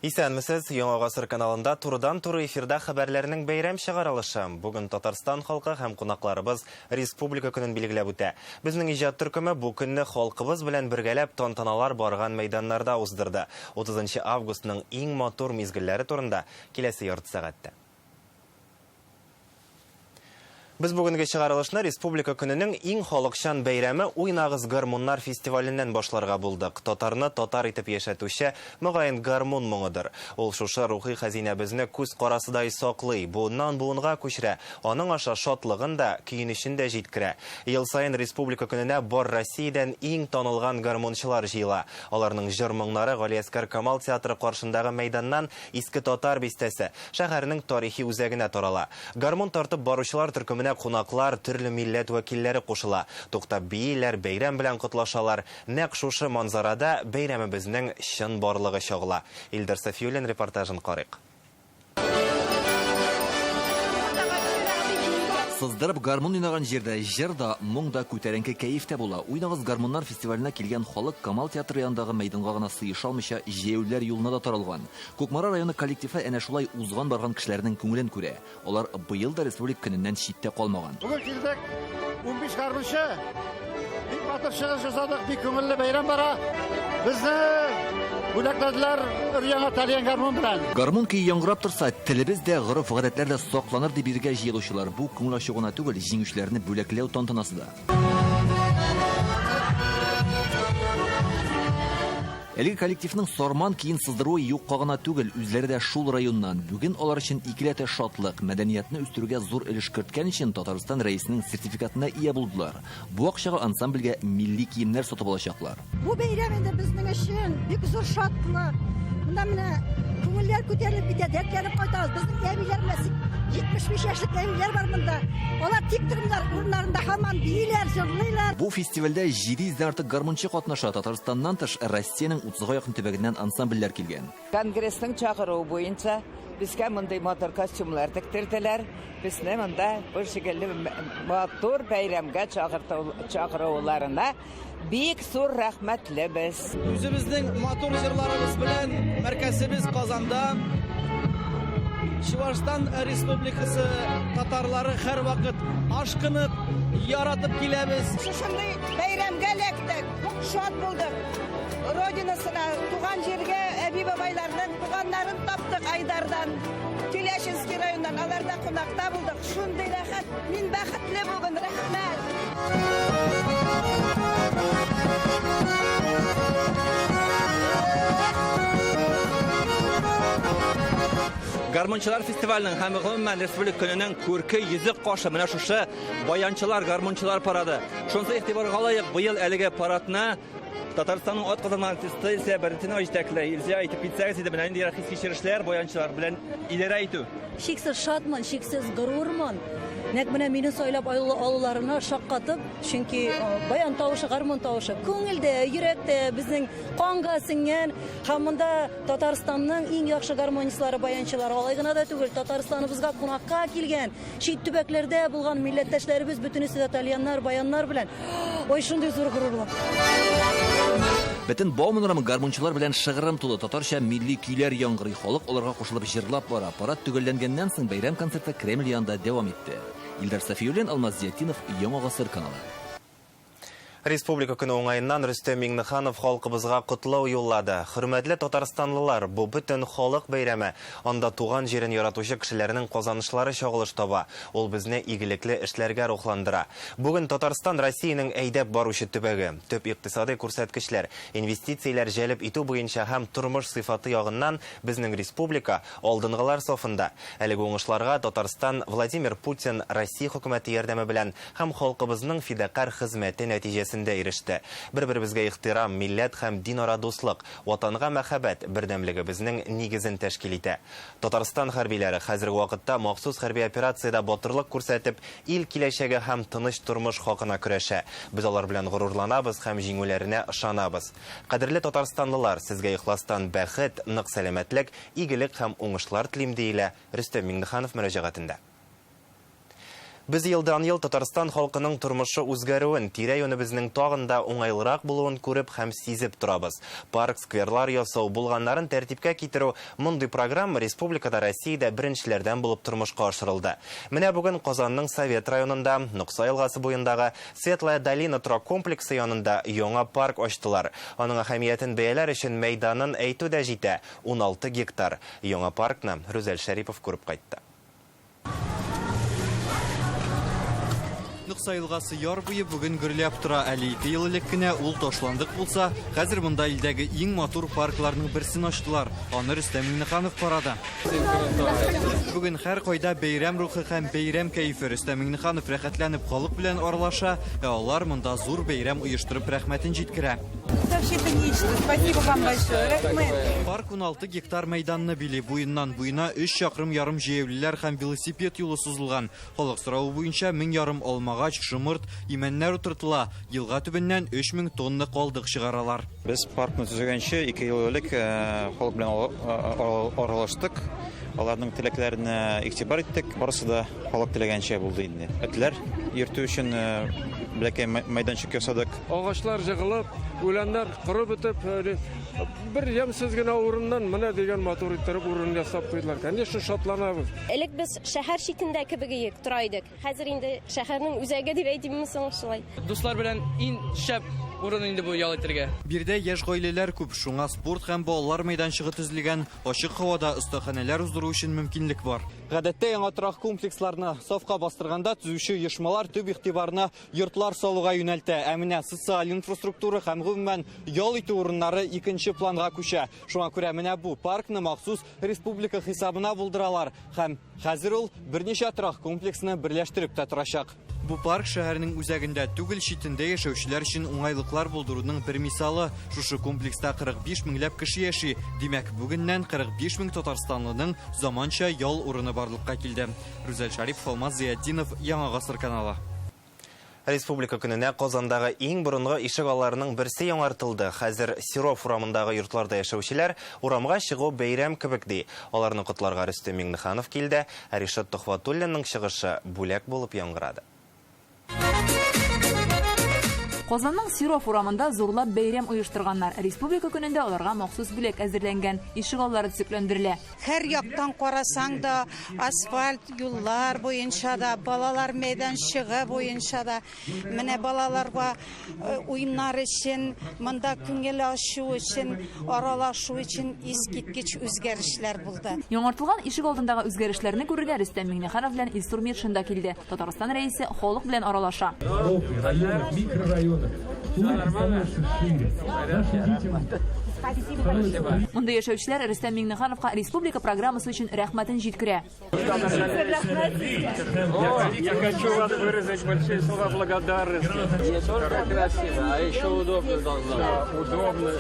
Исәнмесез, Яңа Гасыр каналында турыдан-туры эфирда хәбәрләрнең бәйрәм чыгарылышы. Бүген Татарстан халкы һәм кунакларыбыз республика көнен билгеләп үтә. Безнең иҗат төркеме бу көнне халкыбыз белән бергәләп тантаналар барган мәйданнарда уздырды. 30 августның иң матур мизгелләре турында киләсе ярты сәгатьтә. Без бүгенге чыгарылышны республика көненең иң халыкчан бәйрәме Уйнагыз гармуннар фестиваленнән башларга булдык. Татарны татар итеп яшәтүче мөгаен гармун моңыдыр. Ул шушы рухи хәзинәбезне күз карасыдай саклый, буыннан буынга күчерә, аның аша шатлыгын да, көенечен дә җиткерә. Ел саен республика көненә бар Россиядән иң танылган гармунчылар җыела. Аларның җыр-моңнары Галиәскәр Камал театры каршындагы мәйданнан иске татар бистәсе, шәһәрнең тарихи үзәгенә тарала. Гармун тартып баручылар төркеме кунаклар, төрле милләт вәкилләре кушыла. Туктап бийләр, бәйрәм белән котлашалар. Нәкъ шушы манзарада бәйрәмебезнең чын барлыгы чагыла. Илдар Сафиуллин репортажын карыйк. Сыздырып гармун уйнаган җирдә җырда, моңда күтәренке кәефтә була. Уйнагыз гармуннар фестиваленә килгән халык Камал театры янындагы мәйданга гына сыеша алмыйча җәяүләр юлына да таралган. Күкмара районы коллективы әнә шулай узган барган кешеләрнең күңелен күрә. Алар быел да республика көненнән читтә калмаган. Бүген килдек 15 гармунчы. Бик батыр чыгыш жасадык, бик күңелле бәйрәм бара. Безне бүләкләделәр өр-яңа талиян гармун белән. Гармун көй яңгырап торса, телебез дә, гореф-гадәтләр дә сакланыр дип биргә җыелучылар бу күңел ачугына түгел, җиңүчеләрне бүләкләү тантанасы да. Әлеге коллективның сарман киен сыздыруы юкка гына түгел, үзләре дә шул районнан. Бүген алар өчен икеләтә шатлык, мәдәниятне үстерүгә зур өлеш керткән өчен Татарстан рәисенең сертификатына ия булдылар. Бу акчага ансамбльгә милли киемнәр сатып алачаклар. Бу бәйрәм инде безнең өчен бик зур шатлык. Менә күңелләр күтәрелеп китә, дәртләнеп кайтабыз. Безнең әбиләр белән 75 яшьлек әбиләр бар монда. Алар тик торганнар, урыннарында һаман бийләр, җырлыйлар. Бу фестивальдә 700-дән артык гармунчы катнаша. Татарстаннан тыш Россиянең 30-га якын төбәгеннән ансамбльләр килгән. Конгресның чакыруы буенча безгә мондай матур костюмлар тектирделәр. Безне монда бу шикелле матур бәйрәмгә чакыруларына бик зур рәхмәтлебез. Үзебезнең матур җырларыбыз белән мәркәзебез Казанда, Чувашстан Республикасы татарлары һәр вакыт ашкынып, яратып киләбез. Шушындай бәйрәмгә эләктек, шат булдык. Родинасына, туган җиргә әби-бабайларның туганнарын таптык Айдардан, Теляшинский районнан, аларда кунакта булдык. Шундый рәхәт, мин бәхетле бүген, рәхмәт. Гармунчылар фестиваленең һәм гомумән республика көненең күрке йөзек кашы менә шушы баянчылар, гармунчылар парады. Шунысы игътибарга лаек, быел әлеге парадны Татарстанның атказанган артисты Бәртина җитәкләй. Илзия әйтеп китсәгез иде, менә инде хис кичерешләр баянчылар белән идәрә итү. Шиксез шатмын, шиксез горурлмын. Нәкъ менә мине сайлап алуларына шаккатып, чөнки баян тавышы, гармун тавышы күңелдә, йөрәктә безнең канга сеңгән, һәм монда Татарстанның иң яхшы гармонистлары, баянчылар алай гына да түгел, Татарстаныбызга кунакка килгән, чит төбәкләрдә булган милләттәшләребез бөтенесе дә талияннар, баяннар белән. Ой, шундый зур горурлык. Бөтен Бауманрам гармунчылар белән шыгрым тулы татарча милли көйләр яңгырый. Халык аларга кушылып җырлап бара. Парад төгәлләнгәннән соң бәйрәм концерты Кремль янында дәвам итте. Илдар Сафиуллин, Алмаз Зиятдинов, Яңа Гасыр каналы. Республика көне уңаеннан Рөстәм Миңнеханов халкыбызга котлау юллады. Хөрмәтле татарстанлылар, бу бөтен халык бәйрәме. Анда туган җирен яратучы кешеләрнең казанышлары чагылыш таба. Ул безне игелекле эшләргә рухландыра. Бүген Татарстан Россиянең әйдәп баручы төбәге. Төп икътисади күрсәткечләр, инвестицияләр җәлеп итү буенча һәм тормыш сыйфаты ягыннан безнең республика алдынгылар софында. Әлеге уңышларга Татарстан Владимир Путин Россия хөкүмәте ярдәме белән һәм халкыбызның фидакар хезмәте нәтиҗәсендә иреште. Бер-беребезгә ихтирам, милләт һәм динара дуслык, ватанга мәхәббәт бердәмлегебезнең нигезен тәшкил итә. Татарстан хәрбиләре хәзерге вакытта махсус хәрби операциядә батырлык күрсәтеп, ил киләчәге һәм тыныч тормыш хакына көрәшә. Без алар белән горурланабыз һәм җиңүләренә ышанабыз. Кадерле татарстанлылар, сезгә ихластан бәхет, нык сәламәтлек, игелек һәм уңышлар телим диелә Рөстәм Миңнеханов мөрәҗәгатендә. Біз елдан-ел Татарстан халқының тұрмышы үзгәруін, тирә-юнебезнең тагында уңайлырак булуын күреп һәм сизеп торабыз. Парк, скверлар ясау булганнарын тәртипкә китерү мондый программа республикада Россиядә беренчеләрдән булып тормышка ашырылды. Менә бүген Казанның Совет районында, Нукса елгасы буендагы Светлая долина торак комплексы янында яңа парк ачтылар. Аның әһәмиятен бәяләр өчен мәйданын әйтү дә җитә, 16 гектар. Яңа паркны Рүзәл Шәрипов күреп кайтты. Нукса елгасы яр буе бүген гөрләп тора. Әле 2 ел элек кенә ул ташландык булса, хәзер монда илдәге иң матур паркларның берсен ачтылар. Аны Рөстәм Миңнеханов парады. Бүген һәр кайда бәйрәм рухы һәм бәйрәм кайфы. Рөстәм Миңнеханов рәхәтләнеп халык белән аралаша, алар монда зур бәйрәм оештырып рәхмәтен җиткерә. Спасибо вам большое. Парк 16 гектар мәйданны били, буеннан буена 3 чакрым ярым җәяүлеләр һәм велосипед юлы сузылган. Халык сорауы буенча 1000 ярым алмагач, шымырт, имәннәр утыртыла. Елга төбеннән 3000 тонна калдык чыгаралар. Без паркны төзегәнче 2 ел элек халык белән аралаштык. Аларның теләкләренә игътибар иттек. Барысы да халык теләгәнчә булды инде. Этләр йөртү өчен бәләкәй мәйданчык ясадык. Агачлар җыгылып, үләннәр кырып бетеп, бер ямсыз гына урыннан менә дигән матур иттереп урын ясап куйдылар. Конечно, шатланабыз. Элек без шәһәр шикендә кебек тора идек. Хәзер инде шәһәрнең үзәге дип әйтимме соң шулай. Дуслар белән иң шәп урын инде бу ял итәргә. Бирдә яшь гаиләләр күп, шуңа спорт һәм балалар мәйданчыгы төзелгән, ачык һавада остаханәләр уздыру өчен мөмкинлек бар. Гадәттә яңа торак комплексларны сафка бастырганда төзүче оешмалар төп игътибарны йортлар салуга юнәлтә. Ә менә социаль инфраструктура һәм гомумән ял итү урыннары икенче планга күчә. Шуңа күрә менә бу паркны махсус республика хисабына булдыралар һәм хәзер ул берничә торак комплексны берләштереп тә торачак. Бу парк шәһәрнең үзәгендә түгел, читендә яшәүчеләр өчен уңайлыклар булдыруның бер мисалы. Шушы комплекста 45 меңләп кеше яши. Димәк, бүгеннән 45 мең татарстанлының заманча ял урыны барлыкка килде. Рүзәл Шәрипов, Алмаз Зиятдинов, Яңа гасыр каналы. Республика көненә Казандагы иң борынгы ишек алларының берсе яңартылды. Хәзер Сиров урамындагы йортларда яшәүчеләр урамга чыгу бәйрәм кебек ди. Аларны котларга Рөстәм Миңнеханов килде, Ришат Тохватуллинның чыгышы бүләк булып яңгырады. Казанның Сиров урамында зурлап бәйрәм оештырганнар. Республика көнендә аларга махсус бүләк әзерләнгән. Ишек аллары төзекләндерелә. Һәр яктан карасаң да, асфальт юллар буенча да, балалар мәйданчыгы буенча да, менә балаларга уеннар өчен, монда күңел ачу өчен, аралашу өчен искиткеч үзгәрешләр булды. Яңартылган ишек алдындагы үзгәрешләрне күрергә Рөстәм Миңнеханов белән Илсур Метшин да килде. Татарстан рәисе халык белән аралаша. Монда яшәүчеләр Рөстәм Миңнехановка республика программасы өчен рәхмәтен җиткерә. Я хочу вас выразить большие слова благодарности. Не только красиво, а еще удобно должно быть. Удобно.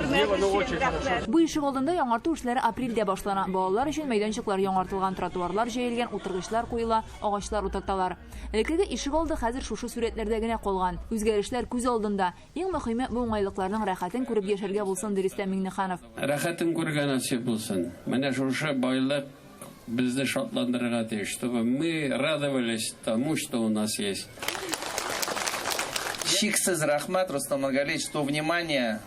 Сделано очень хорошо. Бу ишек алдында яңарту эшләре апрельдә башлана. Балалар өчен мәйданчыклар яңартылган, тротуарлар җәелгән, утыргычлар куела, агачлар утырталар. Элекеге ишек алды хәзер шушы сурәтләрдә генә калган. Үзгәрешләр күз алдында. Иң мөһиме бу уңайлыкларның рәхәтен күреп яшәргә булсын ди Рөстәм Миңнеханов. Рәхәтен күргән насыйп булсын. Менә шушы байлык безне шатландырырга тиеш, чтобы мы радовались тому, что у нас есть. Шиксыз рахмат, Рустам Маргалевич, то внимание,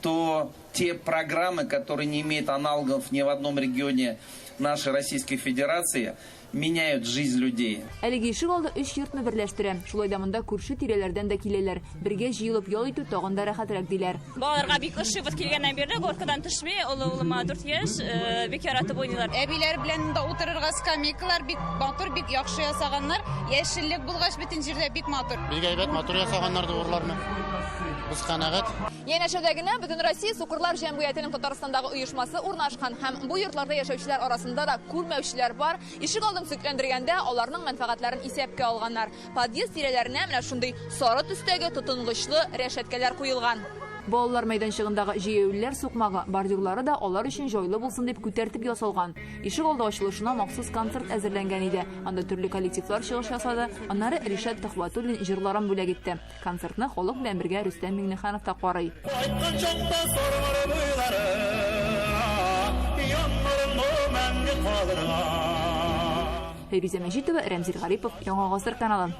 то те программы, которые не имеют аналогов ни в одном регионе нашей Российской Федерации, меняют жизнь людей. Әлеге ишек алды 3 йортны берләштерә. Шулай да монда күрше тирәләрдән дә киләләр. Бергә җыелып ял итү тагын да рәхәтрәк диләр. Балаларга бик ошый килгәннән бирле горкадан төшми, улыма 4 яшь, бик яратып уйныйлар. Әбиләр белән монда утырырга скамейкалар бик матур, бик яхшы ясаганнар. Яшеллек булгач бөтен җирдә бик матур. Бик әйбәт матур ясаганнар урларны. Без канәгать. Янәшәдә генә бөтен Россия Сукырлар җәмгыятенең Татарстандагы оешмасы урнашкан һәм бу йортларда яшәүчеләр арасында да күрмәүчеләр бар. Ишек алдын сөкләндергәндә аларның мәнфәгатьләрен исәпкә алганнар. Подъезд тирәләренә менә шундый сары төстәге тотынгычлы рәшәткәләр куелган. Балалар мәйданчыгындагы җыелулар сукмагы, бордюрлары да алар өчен җайлы булсын дип күтәртеп ясалган. Ишек алды ачылышына махсус концерт әзерләнгән иде. Анда төрле коллективлар чыгыш ясады. Аннары Ришат Тохватуллин җырларын бүләк итте. Концертны халык белән бергә Рөстәм Миңнеханов та карый. Фәйрүзә Мәҗитова, Рәмзил Гарипов, Яңа Гасыр каналы.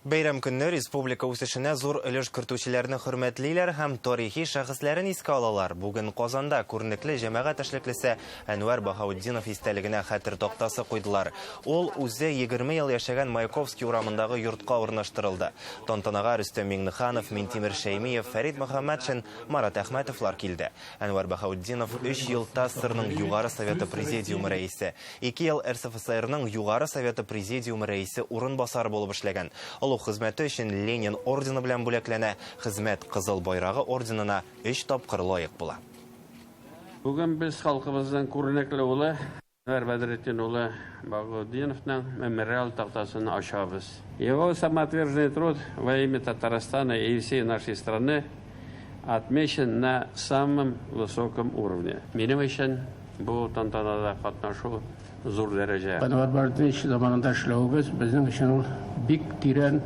Бәйрәм көнне республика үсешенә зур өлеш кертүчеләрне хөрмәтлиләр һәм тарихи шәхесләрен искә алалар. Бүген Казанда күренекле җәмәгать эшлеклесе Әнвәр Баһаутдинов истәлегенә хәтер тактасы куйдылар. Ул үзе 20 ел яшәгән Маяковский урамындагы йортка урнаштырылды. Тантанага Рөстәм Миңнеханов, Минтимер Шәймиев, Фәрит Мөхәммәтшин, Марат Әхмәтовлар килде. Әнвәр Баһаутдинов 3 ел ТАССРның Югары Советы Президиумы рәисе, 2 ел РСФСРның Югары Советы Президиумы рәисе урынбасары булып эшләгән. Хезмәте өчен Ленин ордены белән бүләкләнә, хезмәт Кызыл байрагы орденына 3 тапкыр лаек була. Бүген без халкыбызның күренекле улы Әнвәр Бәдретдин улы Баһаутдиновның мемориал тактасын ачабыз. Его самоотверженный труд во имя Татарстана и всей нашей страны отмечен на самом высоком уровне. Минем өчен бу тантанада катнашу зур дәрәҗә. Әнвәр Бәдретдин заманында эшләүбез безнең өчен ул бик тирән,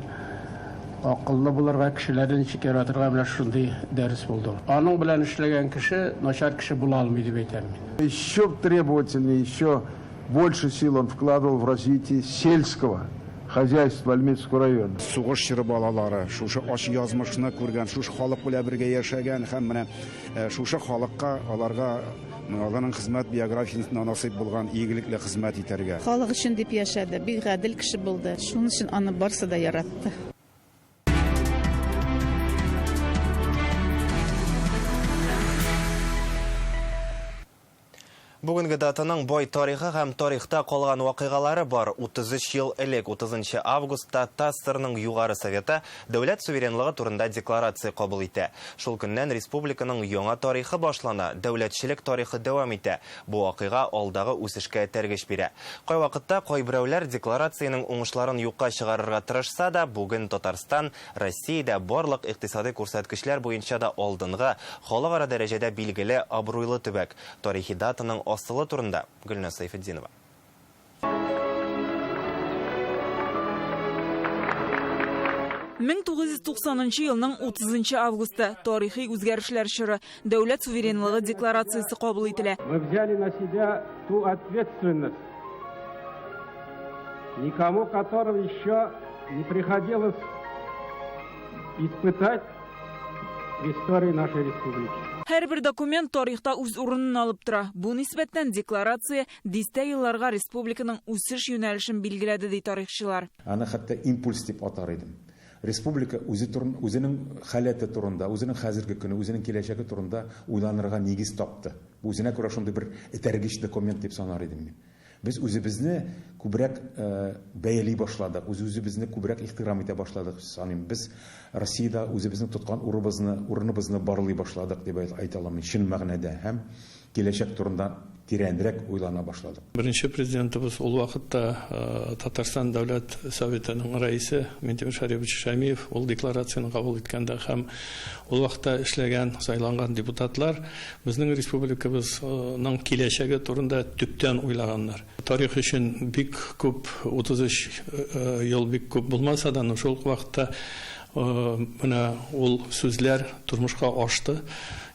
акыллы булырга, кешеләрне шикәратырга белән шундый дәрес булды. Аның белән эшләгән кеше начар кеше була алмый дип әйтәм мин. Еще требовательнее, еще больше сил он вкладывал в развитие сельского хозяйства Альметьевского района. Сугыш чоры балалары, шушы ачы язмышны күргән, шушы халык белән бергә яшәгән һәм менә шушы халыкка, аларга аларның хезмәт биографиясына насыйп булган игелекле хезмәт итәргә. Халык өчен дип яшәде, бик гадел кеше булды. Шуның өчен аны барсы да яратты. Бүгенге датаның бай тарихы һәм тарихта калган вакыйгалары бар. 33 ел элек 30 августта ТАССРның Югары Советы дәүләт суверенлыгы турында декларация кабул итә. Шул көннән республиканың яңа тарихы башлана, дәүләтчелек тарихы дәвам итә. Бу вакыйга алдагы үсешкә тәргеш бирә. Кай вакытта кай берәүләр декларациянең уңышларын юкка чыгарырга тырышса да, бүген Татарстан, Россиядә барлык икътисади күрсәткечләр буенча да алдынгы, халыкара дәрәҗәдә билгеле абруйлы төбәк. Тарихи датаның асылы турында Гөлназ Сайфетдинова. 1990 елның 30 августы тарихи үзгәрешләр чоры дәүләт суверенлыгы декларациясе кабул ителә. Мы взяли на себя ту ответственность, никому которого еще не приходилось испытать в истории нашей республики. Һәрбер документ тарихта үз урынын алып тора. Бу нисбәттән декларация дистә елларга республиканың үсеш юнәлешен билгеләде ди тарихчылар. Аны хәтта импульс дип атар идем. Республика үзенең халәте турында, үзенең хәзерге көне, үзенең киләчәге турында уйланырга нигез тапты. Бу үзенә күрә шундый бер этәргеч документ дип санар идем мин. Без үзебезне күбрәк бәяли башладык, үзебезне күбрәк ихтирам итә башладык саныйм. Без Россиядә үзебезнең тоткан урыныбызны барлый башладык дип әйтә алмыйм. Чын мәгънәдә һәм киләчәк турында тирәнрәк уйлана башладык. Беренче президентыбыз ул вакытта Татарстан дәүләт советының рәисе Минтимер Шәймиев ул декларацияны кабул иткәндә һәм ул вакытта эшләгән, сайланган депутатлар безнең республикабызның киләчәге турында төптән уйлаганнар. Тарих өчен бик күп, 33 ел бик күп булмаса да, шул вакытта менә ул сүзләр тормышка ашты.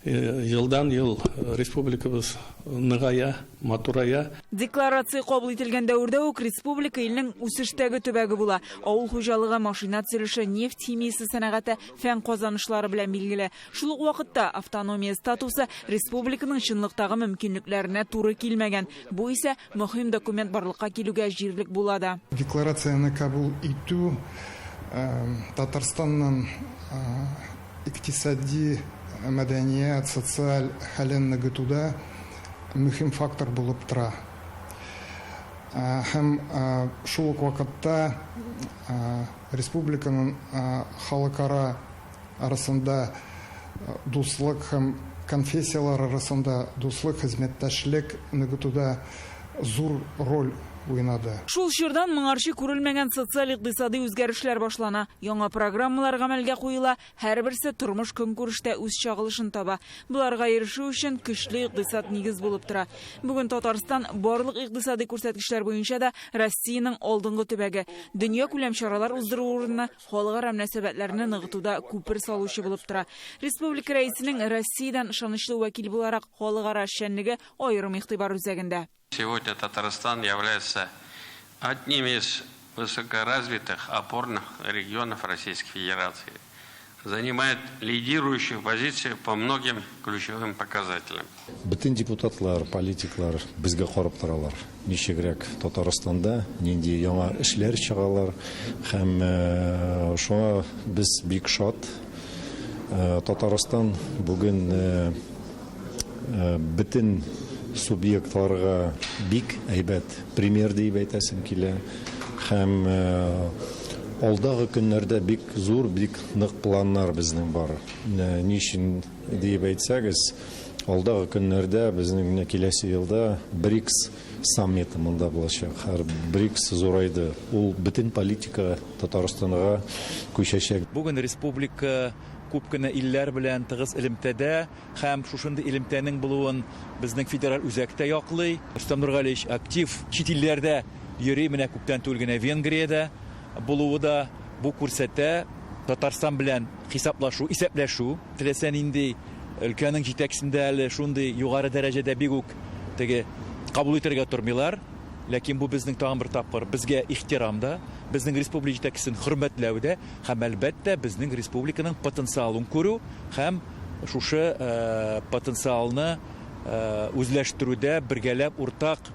Елдан ел республикабыз ныгая, матурая. Декларация кабул ителгән дәвердә үк республика илнең үсештәге төбәге була. Авыл хуҗалыгы, машина төзелеше, нефть химиясе сәнәгате фән казанышлары белән билгеле. Шул ук вакытта автономия статусы республиканың чынлыктагы мөмкинлекләренә туры килмәгән. Бу исә мөһим документ барлыкка килүгә җирлек була да. Декларацияны кабул итү Татарстанның икътисади, мәдәният, социаль хәлен ныгытуда мөһим фактор булып тора. Һәм шул ук вакытта республиканың халыкара арасында дуслык һәм конфессиялар арасында дуслык, хезмәттәшлек ныгытуда зур роль уйнады. Шул чордан моңарчы күрелмәгән социаль-икътисади үзгәрешләр башлана. Яңа программалар гамәлгә куела, һәрберсе тормыш көнкүрештә үз чагылышын таба. Буларга ирешү өчен көчле икътисад нигез булып тора. Бүген Татарстан барлык икътисади күрсәткечләр буенча да Россиянең алдынгы төбәге. Дөнья күләм чаралар уздыру урынына халыкара мөнәсәбәтләрне ныгытуда күпер салучы булып тора. Республика рәисенең Россиядән ышанычлы вәкил буларак халыкара эшчәнлеге аерым игътибар үзәгендә. Сегодня Татарстан является одним из высокоразвитых опорных регионов Российской Федерации. Занимает лидирующую позицию по многим ключевым показателям. Бүтін депутатлар, политиклар бізге қарап тұралар. Нешегірек Татарстанда ненде яңа эшләр чыгалар һәм шуңа біз бик шат. Татарстан бүген бүтін субъектларга бик әйбәт пример дип әйтәсем килә һәм алдагы көннәрдә бик зур, бик нык планнар безнең бар. Нишин дип әйтсәгез, алдагы көннәрдә безнең киләсе елда БРИКС саммиты монда булачак. Һәр БРИКС зурайды. Ул бөтен политика Татарстанга күчәчәк. Бүген республика күп кенә илләр белән тыгыз элемтәдә һәм шушындый элемтәнең булуын безнең федераль үзәктә яклый. Рустам Нургалиевич актив чит илләрдә йөри, менә күптән түгел генә Венгриядә булуы да бу күрсәтә Татарстан белән хисаплашу, исәпләшү. Теләсә нинди өлкәнең җитәкчесендә әле шундый югары дәрәҗәдә бик үк теге кабул итәргә тормыйлар. Ләкин бу безнең тагын бер тапкыр безгә ихтирамда, безнең республика җитәкчесен хөрмәтләүдә һәм әлбәттә безнең республиканың потенциалын күрү һәм шушы потенциалны үзләштерүдә бергәләп уртак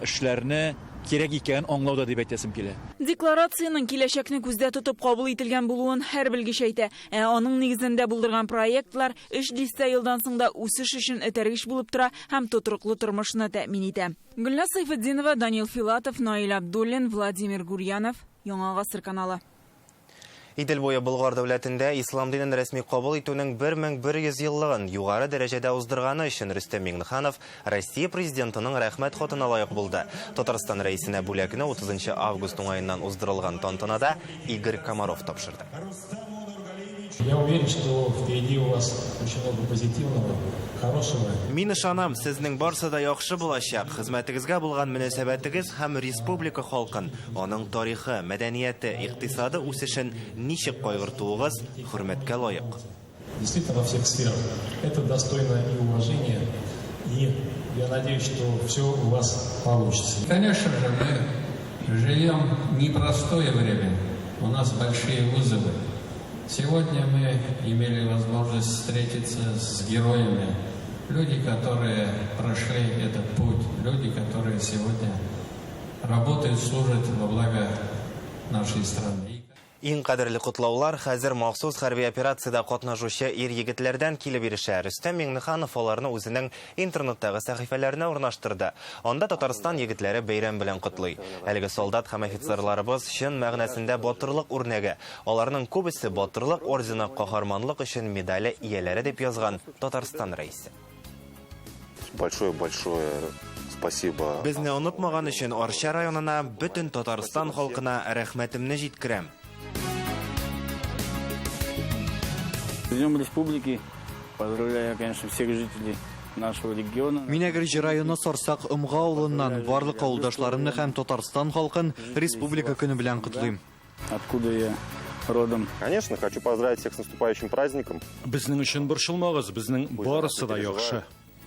эшләрне кирәк икән аңлауда дип әйтәсем килә. Декларацияның киләчәкне күздә тотып кабул ителгән булуын һәр белгеч әйтә. Аның нигезендә булдырган проектлар 3 елдан соң да үсеш өчен этәргеч булып тора һәм тотрыклы тормышны тәэмин итә. Гөлназ Сайфетдинова, Данил Филатов, Наил Абдуллин, Владимир Гурьянов, Яңа гасыр каналы. Идел буе Болгар дәүләтендә ислам динен рәсми кабул итүнең 1100 еллыгын югары дәрәҗәдә уздырганы өчен Рөстәм Миңнеханов Россия президентының рәхмәт хатына лаек булды. Татарстан рәисенә бүләкне 30 август уңаеннан уздырылган тантанада Игорь Комаров тапшырды. Я уверен, что впереди у вас очень много позитивного, хорошего. Мин ышанам, сезнең барсы да яхшы булачак. Хезмәтегезгә булган мөнәсәбәтегез һәм республика халкын, аның тарихы, мәдәнияте, икътисады үсешен ничек кайгыртуыгыз хөрмәткә лаек. Действительно, во всех сферах. Это достойно и уважения, и я надеюсь, что все у вас получится. Конечно же, мы живем непростое время. У нас большие вызовы. Сегодня мы имели возможность встретиться с героями, люди, которые прошли этот путь, люди, которые сегодня работают, служат во благо нашей страны. Иң кадерле котлаулар хәзер махсус хәрби операциядә катнашучы ир-егетләрдән килеп ирешә. Рөстәм Миңнеханов аларны үзенең интернеттагы сәхифәләренә урнаштырды. Анда Татарстан егетләре бәйрәм белән котлый. Әлеге солдат һәм офицерларыбыз чын мәгънәсендә батырлык үрнәге. Аларның күбесе батырлык ордены, каһарманлык өчен медале ияләре дип язган Татарстан рәисе. Большое спасибо. Безне онытмаган өчен Арча районына, бөтен Татарстан халкына рәхмәтемне җиткерәм. Президент республики, поздравляю, конечно, всех жителей нашего региона. Минәгәрҗи районы Сарсак Ымга авылыннан барлык авылдашларымны һәм Татарстан халкын республика көне белән котлыйм. Откуда я родом? Конечно, хочу поздравить всех с наступающим праздником. Безнең өчен борчылмагыз, безнең барысы да яхшы.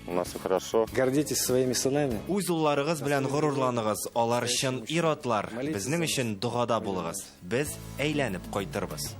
У нас все хорошо. Гордитесь своими сынами. Үз улларыгыз белән горурланыгыз. Алар чын ир-атлар. Безнең өчен дугада булыгыз. Без әйләнеп кайтырбыз.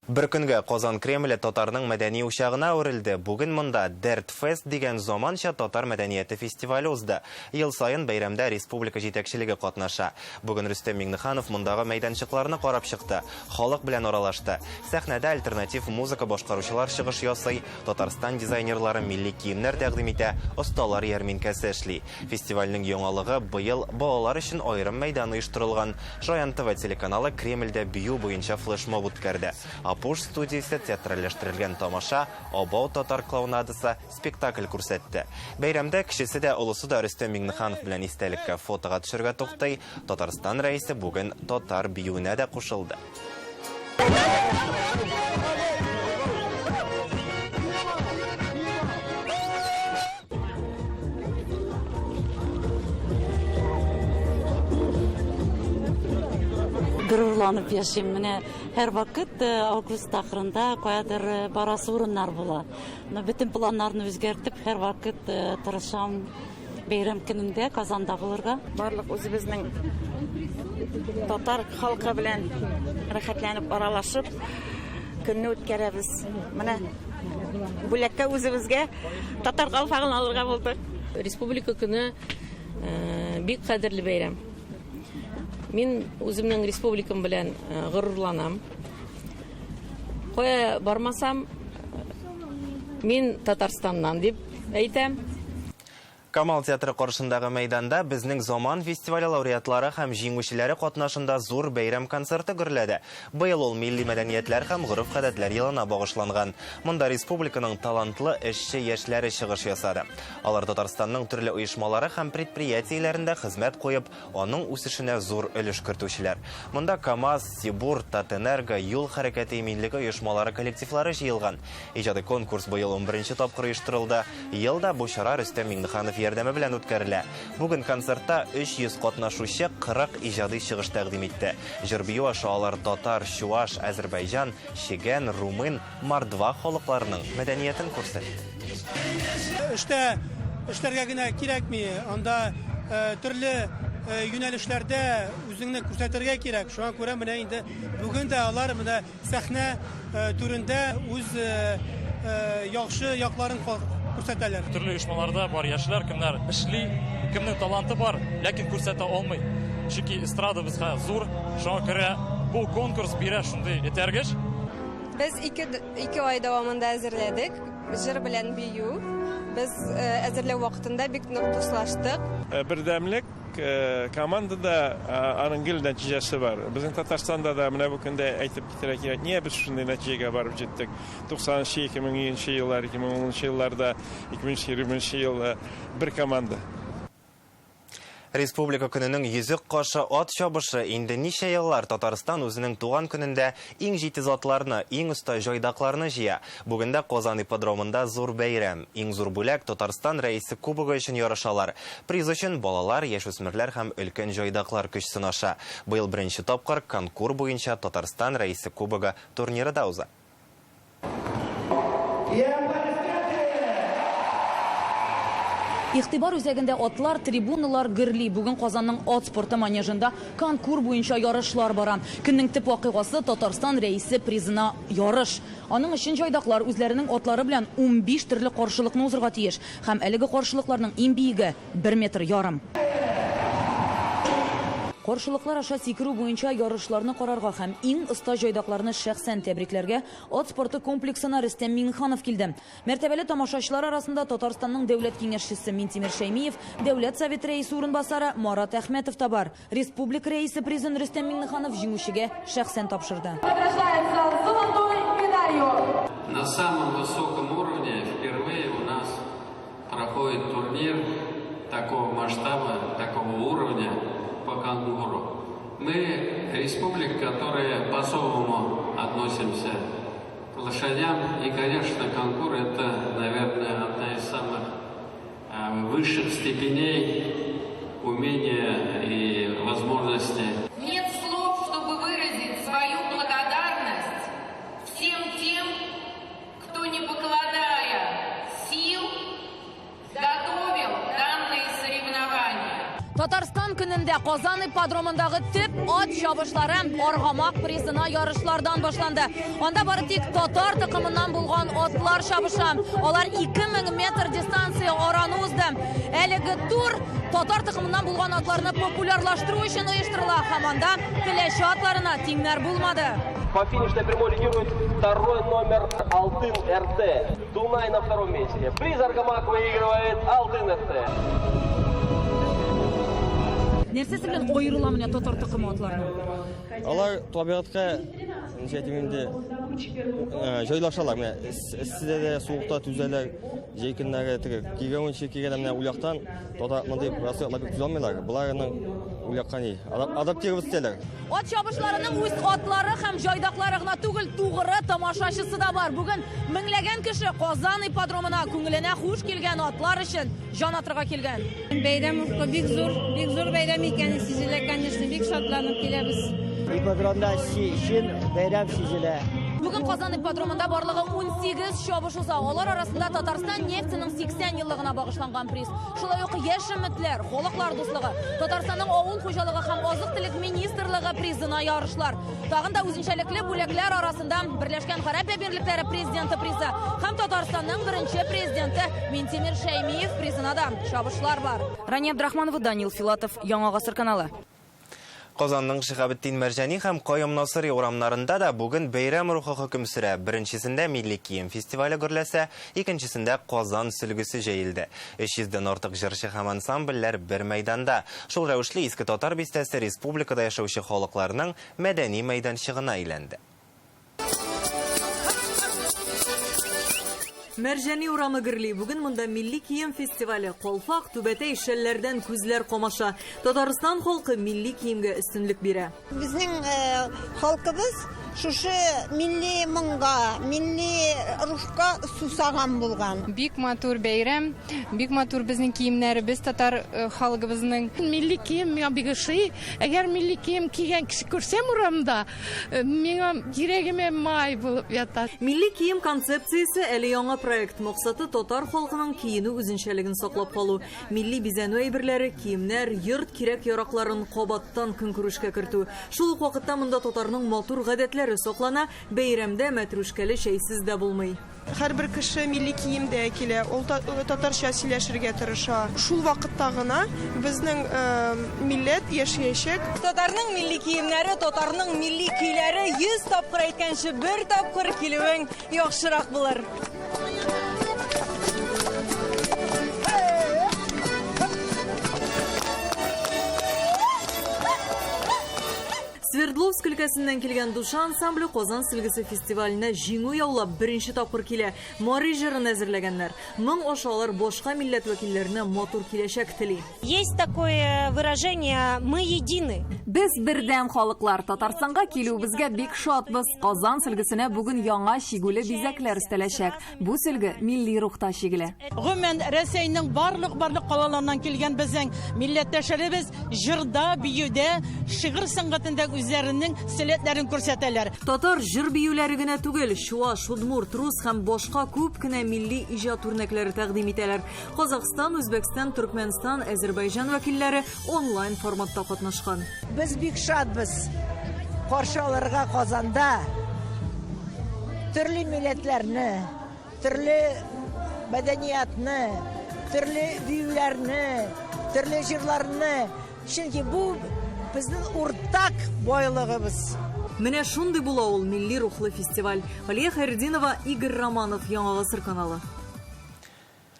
Бер көнгә Казан Кремле татарның мәдәни учагына үрелде. Бүген монда Дәрт Фест дигән заманча татар мәдәнияте фестивале узды. Ел сайын бәйрәмдә республика җитәкчелеге катнаша. Бүген Рөстәм Миңнеханов мондагы мәйданчыкларны карап чыкты. Халык белән аралашты. Сәхнәдә альтернатив музыка башкаручылар чыгыш ясый. Татарстан дизайнерлары милли киемнәр тәкъдим итә. Осталар ярминкәсе эшли. Фестивальнең яңалыгы быел балалар өчен аерым мәйдан оештырылган. Шаян ТВ телеканалы Кремльдә бию буенча флешмоб үткәрде. Пуш студиясе театральләштерелгән тамаша Абау татар клоунадасы спектакль күрсәтте. Бәйрәмдә кешесе дә олысы да Рөстәм Миңнеханов белән истәлеккә фотога төшәргә туктай. Татарстан рәисе бүген татар биюенә дә кушылды. Гырурланып яшим. Менә һәр вакыт август ахырында каядыр барасы урыннар була. Бөтен планнарны үзгәртеп һәр вакыт тырышам бәйрәм көнендә Казанда булырга. Барлык үзебезнең татар халкы белән рәхәтләнеп аралашып көнне үткәрәбез. Менә бүләккә үзебезгә татар калфагын алырга булдык. Республика көне бик кадерле бәйрәм. Мин үземнең республикам белән горурланам. Кая бармасам, мин Татарстаннан дип әйтәм. Камал театры каршындагы мәйданда безнең заман фестивале лауреатлары һәм җиңүчеләре катнашында зур бәйрәм концерты гөрләде. Быел ул милли мәдәниятләр һәм гореф-гадәтләр елына багышланган. Монда республиканың талантлы эшче яшьләре чыгыш ясады. Алар Татарстанның төрле оешмалары һәм предприятиеләрендә хезмәт куеп, аның үсешенә зур өлеш кертүчеләр. Монда КАМАЗ, Сибур, Татэнерго, юл хәрәкәте иминлеге оешмалары коллективлары җыелган. Иҗади конкурс быел 11-нче тапкыр оештырылды. Елда бу чара Рөстәм Миңнеханов ярдәме белән үткәрелә. Бүген концертта 300 катнашучы 40 иҗади чыгыш тәкъдим итте. Җыр-бию аша алар татар, чуаш, Азәрбайҗан, чигән, румын, мордва халыкларының мәдәниятен күрсәтте. Эшләргә генә кирәкми, анда төрле юнәлешләрдә үзеңне күрсәтергә кирәк. Шуңа күрә менә инде бүген дә алар менә сәхнә түрендә үз яхшы якларын күрсәтәләр. Төрле оешмаларда бар яшьләр, кемнәр эшли, кемнең таланты бар, ләкин күрсәтә алмый. Чөнки эстрадабызга зур, шуңа күрә бу конкурс бирә шундый этәргеч. Без 2 ай дәвамында әзерләдек, җыр белән бию. Без әзерләү вакытында бик нык туслаштык. Бердәмлек командада аның гел нәтиҗәсе бар. Безнең Татарстанда да менә бу көндә әйтеп китәргә кирәк. Нигә без шундый нәтиҗәгә барып җиттек? 90-2000 еллар, 2010 елларда, 2020 ел бер команда. Республика көненең йөзек кашы ат чабышы инде ничә еллар Татарстан үзенең туган көнендә иң җитез атларны, иң оста җайдакларны җыя. Бүген дә Казан ипподромында зур бәйрәм. Иң зур бүләк Татарстан рәисе кубогы өчен ярышалар. Приз өчен балалар, яшүсмерләр һәм өлкән җайдаклар көч сынаша. Быел беренче тапкыр конкурс буенча Татарстан рәисе кубогы турниры да уза. Игътибар үзәгендә атлар, трибуналар гөрли. Бүген Казанның ат спорты манежында конкурс буенча ярышлар бара. Көннең төп вакыйгасы Татарстан рәисе призына ярыш. Аның өчен җайдаклар үзләренең атлары белән 15 төрле каршылыкны узырга тиеш. Һәм әлеге каршылыкларның иң биеге 1,5 метр. Каршылыклар аша сикерү буенча ярышларны карарга һәм иң оста җайдакларны шәхсән тәбрикләргә ат спорты комплексына Рөстәм Миңнеханов килде. Мәртәбәле тамашачылар арасында Татарстанның дәүләт киңәшчесе Минтимер Шәймиев, дәүләт совет рәисе урынбасары Марат Әхмәтов та бар. Республика рәисе призын Рөстәм Миңнеханов җиңүчегә шәхсән тапшырды. На самом высоком уровне впервые у нас проходит турнир такого масштаба, такого уровня по конкуру. Мы республика, которая по-особому относимся к лошадям. И, конечно, конкур — это, наверное, одна из самых высших степеней умения и возможности. Нет слов, чтобы выразить свою благодарность всем тем, кто, не покладая сил, готовил данные соревнования. Татарстан көнендә Казан ипподромындагы төп ат чабышлары Аргамак призына ярышлардан башланды. Анда бары тик татар тукымыннан булган атлар чабыша. Алар 2000 метр дистанция араны узды. Әлеге тур татар тукымыннан булган атларны популярлаштыру өчен оештырыла. Һәм анда келәче атларына тиңнәр булмады. По финишной прямой лидирует второй номер Алтын РТ. Дунай на втором месте. Приз Аргамак выигрывает Алтын РТ. Нәрсәсе белән аерыла менә татар тукымы атларны? Алар табигатькә ничәтимендә җайлашалар. Менә эссидә дә суыкта түзәләр, җәй көннәре кигәнчә кигәннәр уяктан татар мондый процесслар күзәлмәйләр. Буларның уякка ни адаптировать итәләр. Ат чабышларының үз атлары һәм җайдаклары гына түгел, тугры тамашачысы да бар. Бүген меңләгән кеше Казан ипподромына күңеленә хуш килгән атлар өчен җан атырга килгән. Бәйрәм бик зур бәйрәм икәнен сизелә, конечно, бик шатланып киләбез. Ипподромда бәйрәм сизелә. Бүген Казан ипподромында барлыгы 18 чабыш уза. Алар арасында Татарстан нефтенең 80 еллыгына багышланган приз. Шулай ук яшь өметләр, халыклар дуслыгы, Татарстанның авыл хуҗалыгы һәм азык-төлек министрлыгы призына ярышлар. Тагын да үзенчәлекле бүләкләр арасында Берләшкән Гарәп Әмирлекләре президенты призы һәм Татарстанның беренче президенты Минтимир Шәймиев призына да чабышлар бар. Рания Абдрахманова, Данил Филатов, Яңа гасыр каналы. Казанның Шихабетдин Мәрҗани һәм Кайым Насыри урамнарында да бүген бәйрәм рухы хөкем сөрә. Беренчесендә Милли кием фестивале гөрләсә, икенчесендә Казан сөлгесе җәелде. 300-дән артык җырчы һәм ансамбльләр бер мәйданда. Шул рәвешле иске татар бистәсе республикада яшәүче халыкларның мәдәни мәйданчыгына әйләнде. Мәрҗани урамы гөрли. Бүген монда Милли кием фестивале, калфак, түбәтәй шәлләрдән күзләр камаша. Татарстан халкы милли киемгә өстенлек бирә. Безнең халкыбыз шушы милли моңга, милли рушка сусаган булган. Бик матур бәйрәм, бик матур безнең киемнәребез, татар халкыбызның. Милли кием миңа бик ошый. Әгәр милли кием кигән кеше күрсәм урамда, миңа йөрәгемә май булып ята. Милли кием концепциясе әле яңа проект. Максаты татар халкының киену үзенчәлеген саклап калу. Милли бизәнү әйберләре, киемнәр, йорт кирәк-яракларын кабаттан көнкүрешкә кертү. Шул ук вакытта монда татарның матур гадәтләре саклана, бәйрәмдә мәтрүшкәле чәйсез дә булмый. Һәрбер кеше милли киемдә килә, ул татарча сөйләшергә тырыша. Шул вакытта гына безнең милләт яшәячәк. Татарның милли киемнәре, татарның милли көйләре 100 тапкыр әйткәнче 1 тапкыр килүең яхшырак булыр. Свердловск өлкәсеннән килгән душа ансамбле Казан сөлгесе фестиваленә җиңү яулап беренче тапкыр килә. Мари җырын әзерләгәннәр. Моң ашалар башка милләт вәкилләренә матур киләчәк тели. Есть такое выражение «мы едины». Без бердәм халыклар. Татарстанга килүебезгә бик шатбыз. Казан сөлгесенә бүген яңа шигүле бизәкләр өстәләчәк. Бу сөлге милли рухта шигелә. Гомумән Рәсәйнең барлык калаларыннан килгән безнең милләттәшләребез җырда, биюдә, шигырь сәнгатендә үзләренең сәләтләрен күрсәтәләр. Татар җыр биюләре генә түгел, Чуаш, Удмурт, Рус һәм башка күп кенә милли иҗат үрнәкләре тәкъдим итәләр. Казакъстан, Үзбәкстан, Төркмәнстан, Азәрбайҗан вәкилләре онлайн форматта катнашкан. Без бик шатбыз. Каршы алырга Казанда төрле милләтләрне, төрле мәдәниятны, төрле биюләрне, төрле җырларны. Чөнки бу безнең уртак байлыгыбыз. Менә шундый була ул милли рухлы фестиваль. Алия Хайрдинова, Игорь Романов, Яңа гасыр каналы.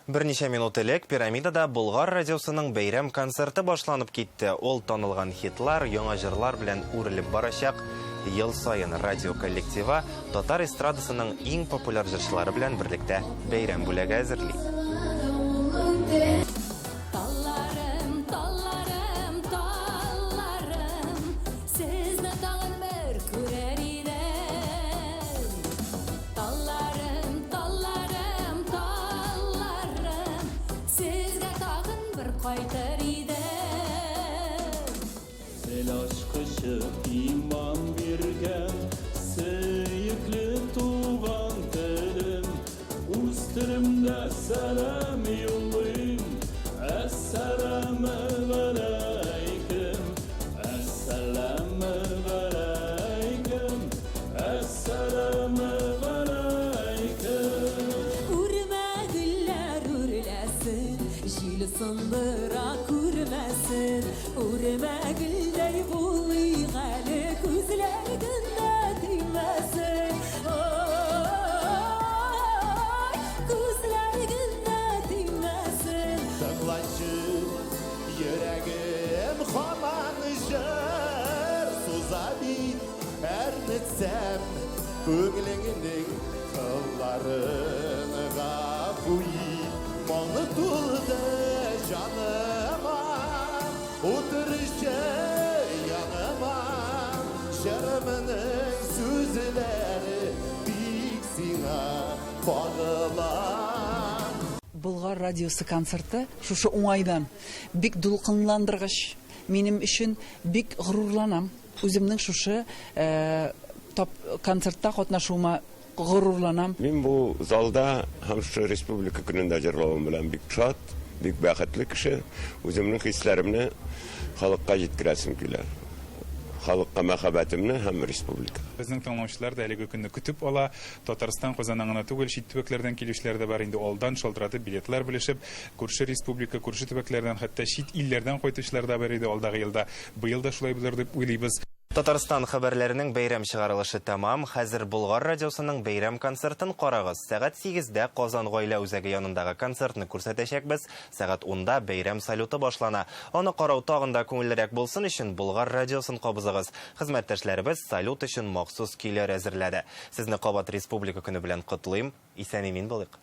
Берничә минут элек Пирамидада Болгар радиосының бәйрәм концерты башланып китте. Ул танылган хитлар, яңа җырлар белән үрелеп барачак. Ел сайын радио коллектива татар эстрадасының иң популяр җырчылары белән берлектә бәйрәм бүләге әзерли. Selam yollayım, Esselamu aleyküm, Esselamu aleyküm, Esselamu aleyküm. Urma güller urlasın, jil sandıra kurmasın. Urma güller buğalı kuzlar göndet imesin. Yüreğim hamanıcır Suzabit ernitsem Köngülünün kıllarını Gafuyi Monu tuldu canıma Oturuşça yanıma Şerminin sözleri Bik sina bağılan Болгар радиосы концерты шушы уңайдан бик дулкынландыргыч. Минем өчен бик горурланам. Үземнең шушы концертта катнашуыма горурланам. Мин бу залда һәм шу республика көнендә җырлавым белән бик шат, бик бәхетле кеше. Үземнең хисләремне халыкка җиткерәсем килә. Халыкка мәхәббәтемне һәм республика. Безнең тыңлаучылар да әлеге көнне көтеп ала. Татарстан Казанына түгел, чит төбәкләрдән килүчеләр дә бар инде. Алдан шалтыратып билетлар белешеп, күрше республика, күрше төбәкләрдән, хәтта чит илләрдән кайтучылар да бар иде алдагы елда. Быел да шулай булыр дип уйлыйбыз. Татарстан хәбәрләренең бәйрәм чыгарылышы тәмам. Хәзер Болгар радиосының бәйрәм концертын карагыз. Сәгать 8-дә Казан гаилә үзәге янындагы концертны күрсәтәчәкбез. Сәгать 10-да бәйрәм салюты башлана. Аны карау тагында күңеллерәк булсын өчен Болгар радиосын кабызыгыз. Хезмәттәшләребез салют өчен махсус көйләр әзерләде. Сезне кабат республика көне белән котлыйм. Исән-имин булыйк.